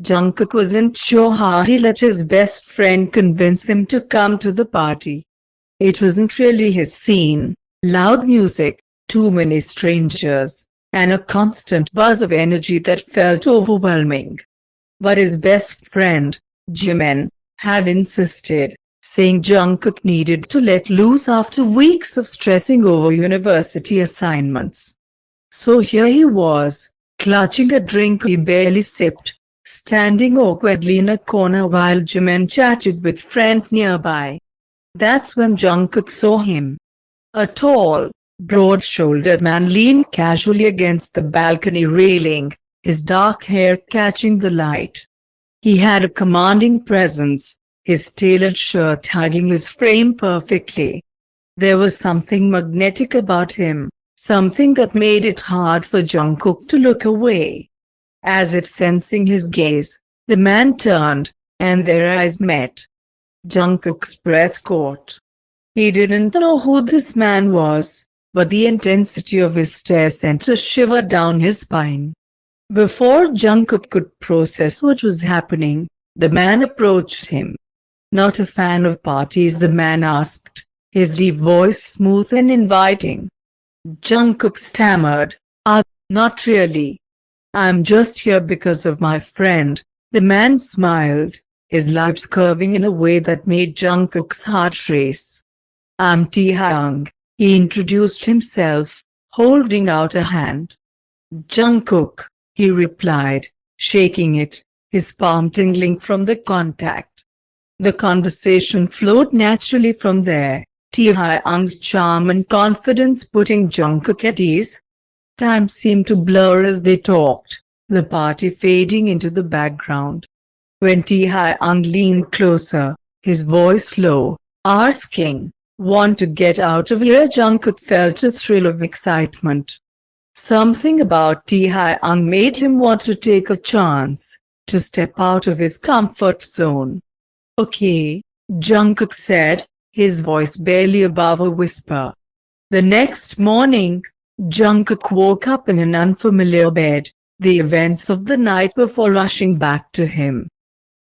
Jungkook wasn't sure how he let his best friend convince him to come to the party. It wasn't really his scene. Loud music, too many strangers, and a constant buzz of energy that felt overwhelming. But his best friend, Jimin, had insisted, saying Jungkook needed to let loose after weeks of stressing over university assignments. So here he was, clutching a drink he barely sipped, standing awkwardly in a corner while Jimin chatted with friends nearby. That's when Jungkook saw him. A tall, broad-shouldered man leaned casually against the balcony railing, his dark hair catching the light. He had a commanding presence, his tailored shirt hugging his frame perfectly. There was something magnetic about him, something that made it hard for Jungkook to look away. As if sensing his gaze, the man turned, and their eyes met. Jungkook's breath caught. He didn't know who this man was, but the intensity of his stare sent a shiver down his spine. Before Jungkook could process what was happening, the man approached him. Not a fan of parties, the man asked, his deep voice smooth and inviting. Jungkook stammered, not really. I'm just here because of my friend. The man smiled, his lips curving in a way that made Jungkook's heart race. I'm Taehyung, he introduced himself, holding out a hand. Jungkook, he replied, shaking it, his palm tingling from the contact. The conversation flowed naturally from there, Taehyung's charm and confidence putting Jungkook at ease. Time seemed to blur as they talked, the party fading into the background. When Taehyung leaned closer, his voice low, asking, "Want to get out of here?" Jungkook felt a thrill of excitement. Something about Taehyung made him want to take a chance, to step out of his comfort zone. Okay, Jungkook said, his voice barely above a whisper. The next morning, Jungkook woke up in an unfamiliar bed, the events of the night before rushing back to him.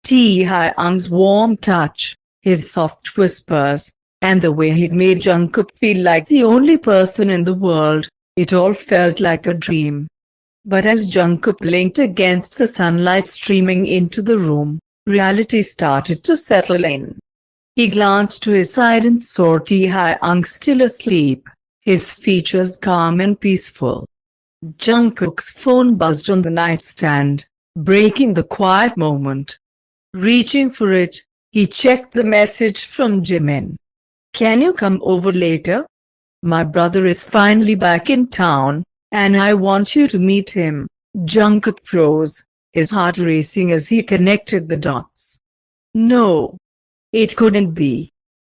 Taehyung's warm touch, his soft whispers, and the way he'd made Jungkook feel like the only person in the world, it all felt like a dream. But as Jungkook blinked against the sunlight streaming into the room, reality started to settle in. He glanced to his side and saw Taehyung still asleep, his features calm and peaceful. Jungkook's phone buzzed on the nightstand, breaking the quiet moment. Reaching for it, he checked the message from Jimin. Can you come over later? My brother is finally back in town, and I want you to meet him. Jungkook froze, his heart racing as he connected the dots. No. It couldn't be.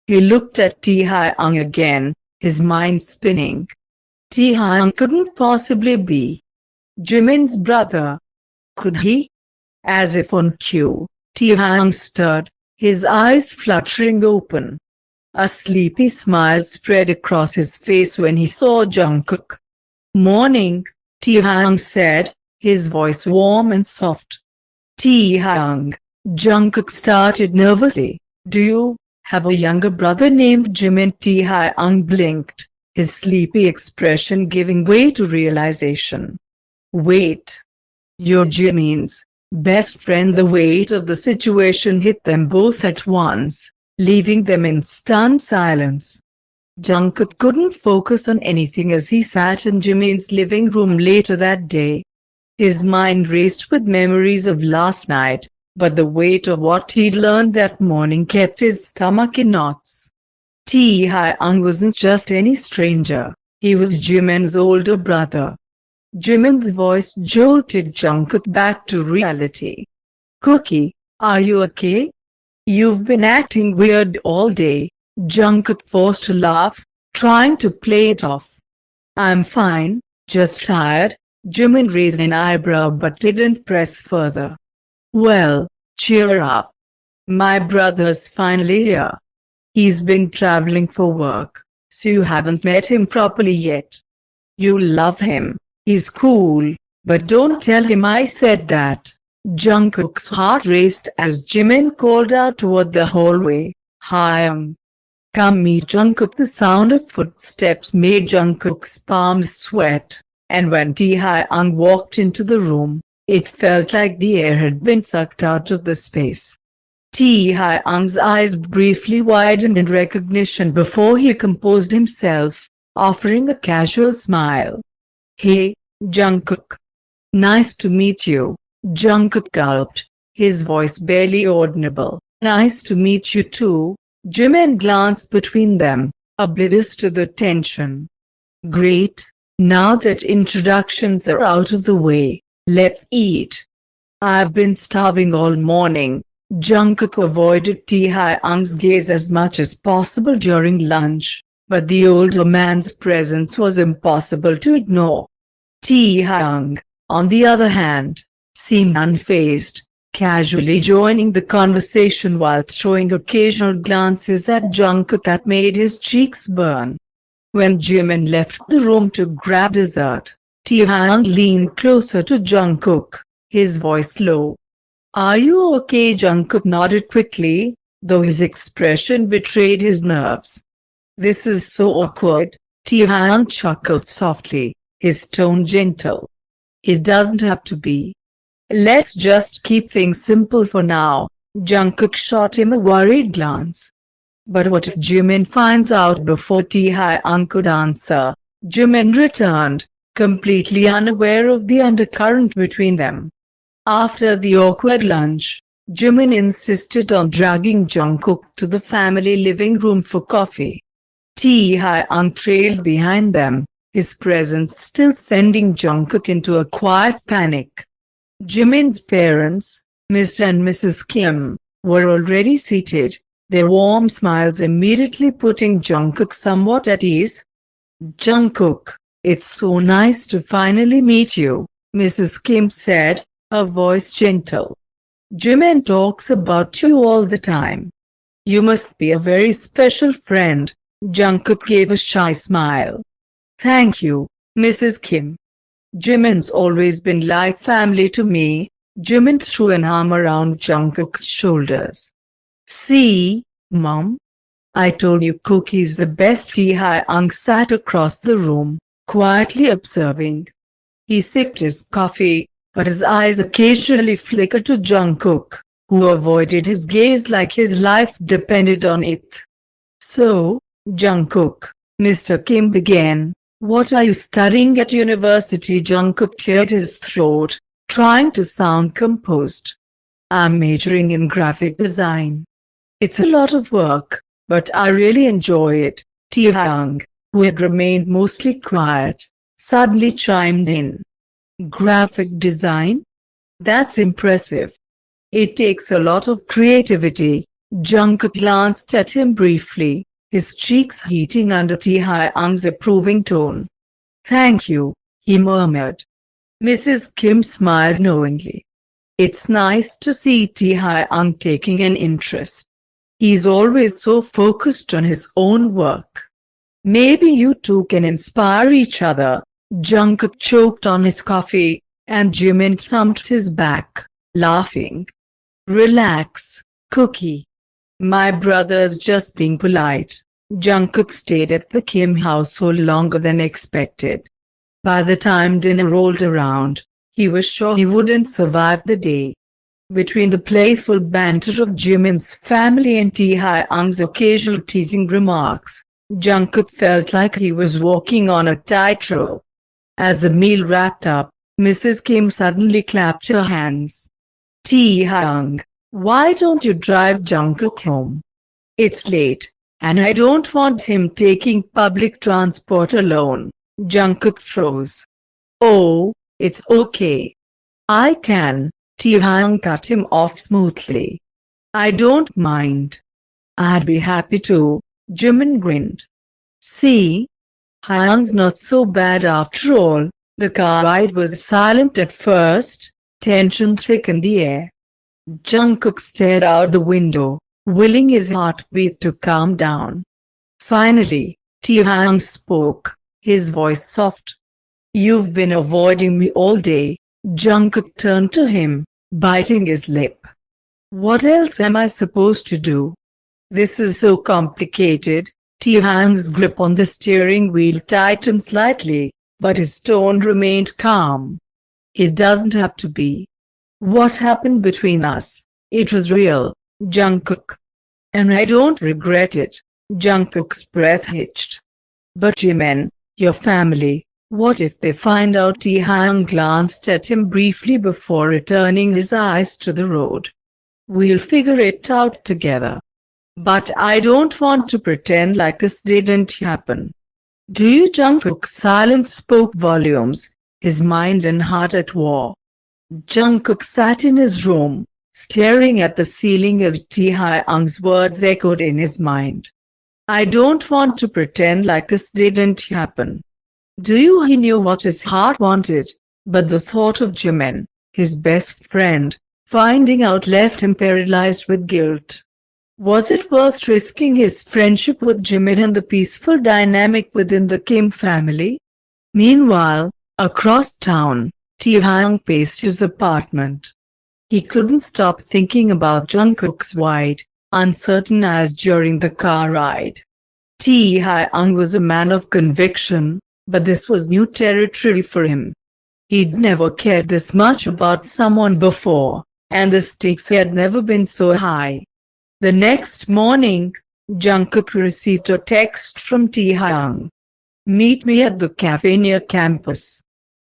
He looked at Taehyung again, his mind spinning. Taehyung couldn't possibly be Jimin's brother. Could he? As if on cue, Taehyung stirred, his eyes fluttering open. A sleepy smile spread across his face when he saw Jungkook. Morning, Taehyung said, his voice warm and soft. Taehyung, Jungkook started nervously. Do you have a younger brother named Jimin? Taehyung blinked, his sleepy expression giving way to realization. Wait. You're Jimin's best friend. The weight of the situation hit them both at once, leaving them in stunned silence. Jungkook couldn't focus on anything as he sat in Jimin's living room later that day. His mind raced with memories of last night, but the weight of what he'd learned that morning kept his stomach in knots. Taehyung wasn't just any stranger, he was Jimin's older brother. Jimin's voice jolted Jungkook back to reality. Cookie, are you okay? You've been acting weird all day. Jungkook forced a laugh, trying to play it off. I'm fine, just tired. Jimin raised an eyebrow but didn't press further. Well, cheer up. My brother's finally here. He's been traveling for work, so you haven't met him properly yet. You'll love him. He's cool, but don't tell him I said that. Jungkook's heart raced as Jimin called out toward the hallway, "Taehyung, come meet Jungkook." The sound of footsteps made Jungkook's palms sweat, and when Taehyung walked into the room, it felt like the air had been sucked out of the space. Taehyung's eyes briefly widened in recognition before he composed himself, offering a casual smile. "Hey, Jungkook. Nice to meet you." Jungkook gulped, his voice barely audible. "Nice to meet you too." Jimin glanced between them, oblivious to the tension. "Great, now that introductions are out of the way, let's eat. I've been starving all morning." Jungkook avoided Taehyung's gaze as much as possible during lunch, but the older man's presence was impossible to ignore. Taehyung, on the other hand, seemed unfazed, casually joining the conversation while throwing occasional glances at Jungkook that made his cheeks burn. When Jimin left the room to grab dessert, Taehyung leaned closer to Jungkook, his voice low. "Are you okay?" Jungkook nodded quickly, though his expression betrayed his nerves. "This is so awkward." Taehyung chuckled softly, his tone gentle. "It doesn't have to be. Let's just keep things simple for now." Jungkook shot him a worried glance. "But what if Jimin finds out?" Before Taehyung could answer, Jimin returned, completely unaware of the undercurrent between them. After the awkward lunch, Jimin insisted on dragging Jungkook to the family living room for coffee. Taehyung trailed behind them, his presence still sending Jungkook into a quiet panic. Jimin's parents, Mr. and Mrs. Kim, were already seated, their warm smiles immediately putting Jungkook somewhat at ease. "Jungkook, it's so nice to finally meet you," Mrs. Kim said, her voice gentle. "Jimin talks about you all the time. You must be a very special friend." Jungkook gave a shy smile. "Thank you, Mrs. Kim. Jimin's always been like family to me." Jimin threw an arm around Jungkook's shoulders. "See, Mom? I told you Cookie's the best." Taehyung sat across the room, quietly observing. He sipped his coffee, but his eyes occasionally flickered to Jungkook, who avoided his gaze like his life depended on it. "So, Jungkook," Mr. Kim began, "what are you studying at university?" Jungkook cleared his throat, trying to sound composed. "I'm majoring in graphic design. It's a lot of work, but I really enjoy it." Taehyung, who had remained mostly quiet, suddenly chimed in. "Graphic design? That's impressive. It takes a lot of creativity." Jungkook glanced at him briefly, his cheeks heating under Taehyung's approving tone. "Thank you," he murmured. Mrs. Kim smiled knowingly. "It's nice to see Taehyung taking an interest. He's always so focused on his own work. Maybe you two can inspire each other." Jungkook choked on his coffee, and Jimin thumped his back, laughing. "Relax, Cookie. My brother's just being polite." Jungkook stayed at the Kim household longer than expected. By the time dinner rolled around, he was sure he wouldn't survive the day. Between the playful banter of Jimin's family and Taehyung's occasional teasing remarks, Jungkook felt like he was walking on a tightrope. As the meal wrapped up, Mrs. Kim suddenly clapped her hands. "Taehyung, why don't you drive Jungkook home? It's late, and I don't want him taking public transport alone." Jungkook froze. "Oh, it's okay. I can." Taehyung cut him off smoothly. "I don't mind. I'd be happy to." Jimin grinned. "See? Hyung's not so bad after all." The car ride was silent at first, tension thick in the air. Jungkook stared out the window, willing his heartbeat to calm down. Finally, Taehyung spoke, his voice soft. "You've been avoiding me all day." Jungkook turned to him, biting his lip. What else am I supposed to do? This is so complicated. Taehyung's grip on the steering wheel tightened slightly, but his tone remained calm. It doesn't have to be. What happened between us? It was real, Jungkook. And I don't regret it. Jungkook's breath hitched. But Jimin, your family, what if they find out? Taehyung glanced at him briefly before returning his eyes to the road. We'll figure it out together. But I don't want to pretend like this didn't happen. Do you? Jungkook's silence spoke volumes, his mind and heart at war. Jungkook sat in his room, staring at the ceiling as Taehyung's words echoed in his mind. I don't want to pretend like this didn't happen. Do you? He knew what his heart wanted, but the thought of Jimin, his best friend, finding out left him paralyzed with guilt. Was it worth risking his friendship with Jimin and the peaceful dynamic within the Kim family? Meanwhile, across town, Taehyung paced his apartment. He couldn't stop thinking about Jungkook's wide, uncertain eyes during the car ride. Taehyung was a man of conviction, but this was new territory for him. He'd never cared this much about someone before, and the stakes had never been so high. The next morning, Jungkook received a text from Taehyung. Meet me at the cafe near campus.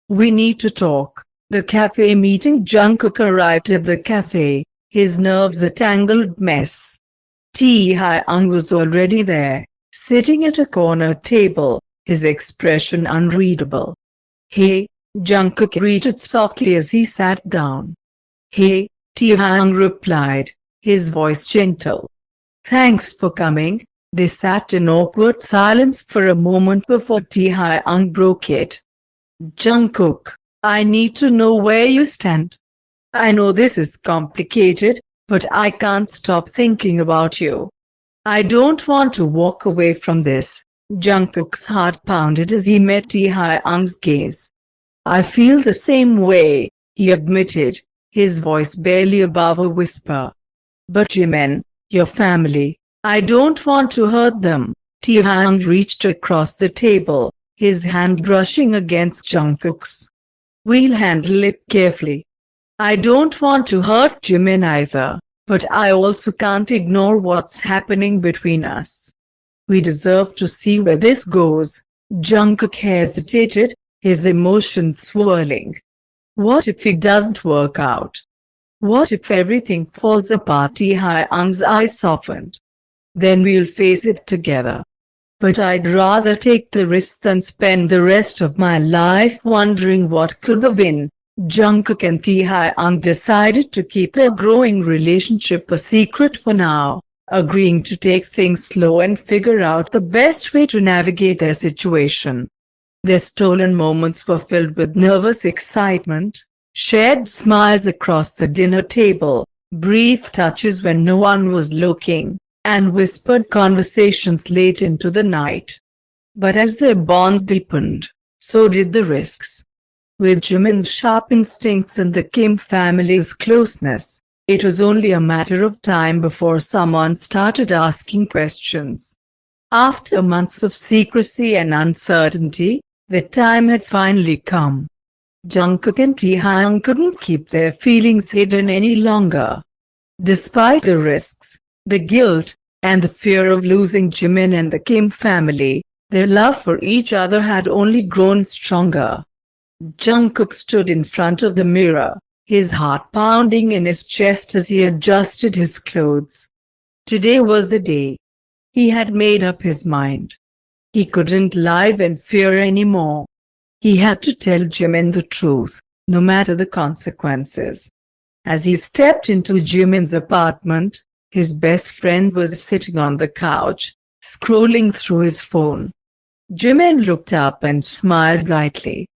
We need to talk. The cafe meeting. Jungkook arrived at the cafe, his nerves a tangled mess. Taehyung was already there, sitting at a corner table, his expression unreadable. Hey, Jungkook greeted softly as he sat down. Hey, Taehyung replied, his voice gentle. Thanks for coming. They sat in awkward silence for a moment before Taehyung broke it. Jungkook, I need to know where you stand. I know this is complicated, but I can't stop thinking about you. I don't want to walk away from this. Jungkook's heart pounded as he met Taehyung's gaze. I feel the same way, he admitted, his voice barely above a whisper. But Jimin, your family, I don't want to hurt them. Taehyung reached across the table, his hand brushing against Jungkook's. We'll handle it carefully. I don't want to hurt Jimin either, but I also can't ignore what's happening between us. We deserve to see where this goes. Jungkook hesitated, his emotions swirling. What if it doesn't work out? What if everything falls apart? Taehyung's eyes softened. Then we'll face it together. But I'd rather take the risk than spend the rest of my life wondering what could have been. Jungkook and Taehyung decided to keep their growing relationship a secret for now, agreeing to take things slow and figure out the best way to navigate their situation. Their stolen moments were filled with nervous excitement, shared smiles across the dinner table, brief touches when no one was looking, and whispered conversations late into the night. But as their bonds deepened, so did the risks. With Jimin's sharp instincts and the Kim family's closeness, it was only a matter of time before someone started asking questions. After months of secrecy and uncertainty, the time had finally come. Jungkook and Taehyung couldn't keep their feelings hidden any longer. Despite the risks, the guilt, and the fear of losing Jimin and the Kim family, their love for each other had only grown stronger. Jungkook stood in front of the mirror, his heart pounding in his chest as he adjusted his clothes. Today was the day. He had made up his mind. He couldn't live in fear anymore. He had to tell Jimin the truth, no matter the consequences. As he stepped into Jimin's apartment, his best friend was sitting on the couch, scrolling through his phone. Jimin looked up and smiled brightly.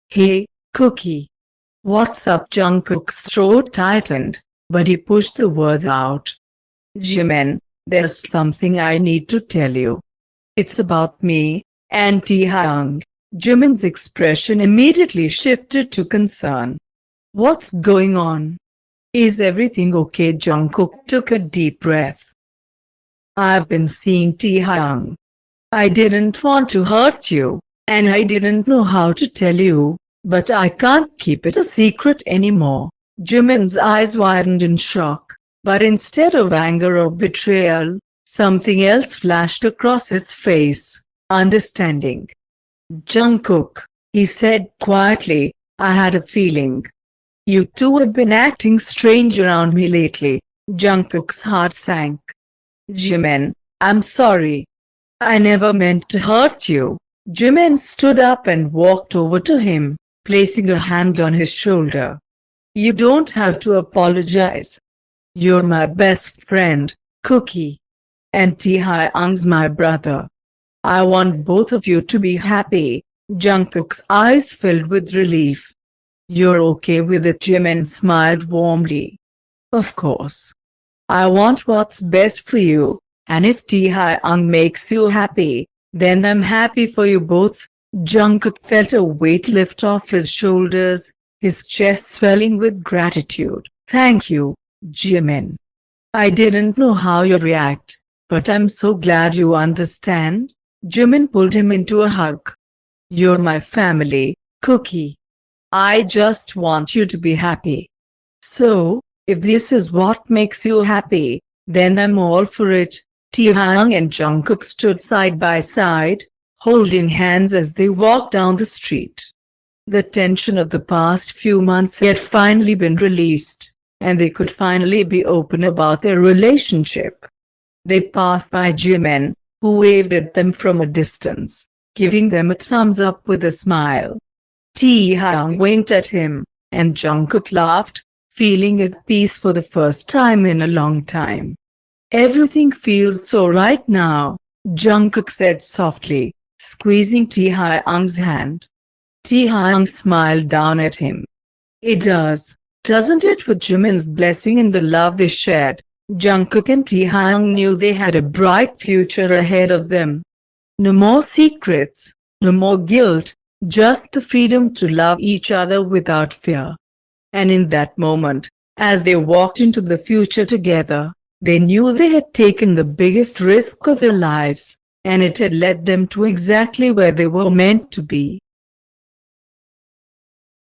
Hey, Cookie. What's up? Jungkook's throat tightened, but he pushed the words out. Jimin, there's something I need to tell you. It's about me and Taehyung. Jimin's expression immediately shifted to concern. What's going on? Is everything okay? Jungkook took a deep breath. I've been seeing Taehyung. I didn't want to hurt you, and I didn't know how to tell you, but I can't keep it a secret anymore. Jimin's eyes widened in shock, but instead of anger or betrayal, something else flashed across his face: understanding. Jungkook, he said quietly, I had a feeling. You two have been acting strange around me lately. Jungkook's heart sank. Jimin, I'm sorry. I never meant to hurt you. Jimin stood up and walked over to him, placing a hand on his shoulder. You don't have to apologize. You're my best friend, Cookie. And Taehyung's my brother. I want both of you to be happy. Jungkook's eyes filled with relief. You're okay with it? Jimin smiled warmly. Of course. I want what's best for you, and if Taehyung makes you happy, then I'm happy for you both. Jungkook felt a weight lift off his shoulders, his chest swelling with gratitude. Thank you, Jimin. I didn't know how you'd react, but I'm so glad you understand. Jimin pulled him into a hug. You're my family, Cookie. I just want you to be happy. So, if this is what makes you happy, then I'm all for it. Taehyung and Jungkook stood side by side, holding hands as they walked down the street. The tension of the past few months had finally been released, and they could finally be open about their relationship. They passed by Jimin, who waved at them from a distance, giving them a thumbs up with a smile. Taehyung winked at him, and Jungkook laughed, feeling at peace for the first time in a long time. Everything feels so right now, Jungkook said softly, squeezing Taehyung's hand. Taehyung smiled down at him. It does, doesn't it? With Jimin's blessing and the love they shared, Jungkook and Taehyung knew they had a bright future ahead of them. No more secrets, no more guilt, just the freedom to love each other without fear. And in that moment, as they walked into the future together, they knew they had taken the biggest risk of their lives, and it had led them to exactly where they were meant to be.